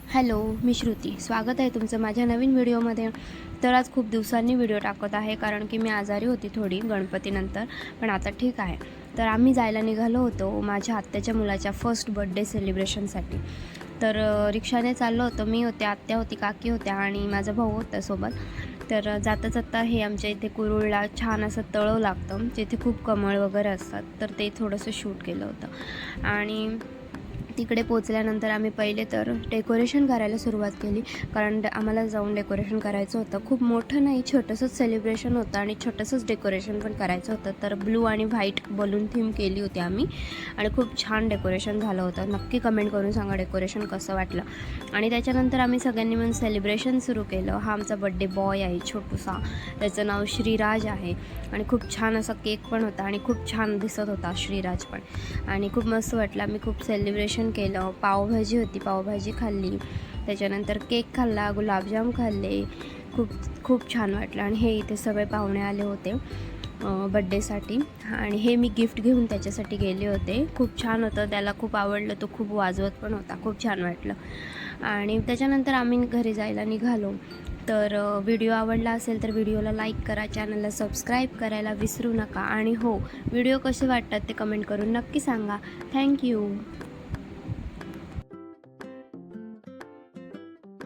Hello, मी श्रुती. स्वागत आहे तुमचं माझ्या नवीन व्हिडिओमध्ये. तर आज खूप दिवसांनी व्हिडिओ टाकत आहे कारण की मी आजारी होती थोडी गणपतीनंतर, पण आता ठीक आहे. तर आम्ही जायला निघालो होतो माझ्या आत्याच्या मुलाच्या फर्स्ट बर्थडे सेलिब्रेशनसाठी. तर रिक्षाने चाललो होतो. मी होते, आत्या होती, काकी होत्या आणि माझा भाऊ होता सोबत. तर जाता जाता हे आमच्या इथे कुरुळला छान असं तळं लागतं, जिथे खूप कमळ वगैरे असतात. तर ते थोडंसं शूट केलं होतं आणि तिकडे पोचल्यानंतर आम्ही पहिले तर डेकोरेशन करायला सुरुवात केली, कारण आम्हाला जाऊन डेकोरेशन करायचं होतं. खूप मोठं नाही, छोटंसंच सेलिब्रेशन होतं आणि छोटंसंच डेकोरेशन पण करायचं होतं. तर ब्लू आणि व्हाईट बलून थीम केली होती आम्ही आणि खूप छान डेकोरेशन झालं होतं. नक्की कमेंट करून सांगा डेकोरेशन कसं वाटलं. आणि त्याच्यानंतर आम्ही सगळ्यांनी मिळून सेलिब्रेशन सुरू केलं. हा आमचा बड्डे बॉय आहे छोटूसा, त्याचं नाव श्रीराज आहे आणि खूप छान असा केक पण होता आणि खूप छान दिसत होता श्रीराज पण. आणि खूप मस्त वाटलं. आम्ही खूप सेलिब्रेशन केलं. पावभाजी होती, पावभाजी खाल्ली. त्याच्यानंतर केक खाल्ला, गुलाबजाम खाल्ले. खूप खूप छान वाटलं. आणि हे इथे सगळे पाहुणे आले होते बड्डेसाठी आणि हे मी गिफ्ट घेऊन त्याच्यासाठी गेले होते. खूप छान होतं, त्याला खूप आवडलं. तो खूप वाजवत पण होता. खूप छान वाटलं. आणि त्याच्यानंतर आम्ही घरी जायला निघालो. तर व्हिडिओ आवडला असेल तर व्हिडिओला लाईक करा, चॅनलला सबस्क्राईब करायला विसरू नका. आणि हो, व्हिडिओ कसे वाटतात ते कमेंट करून नक्की सांगा. थँक्यू.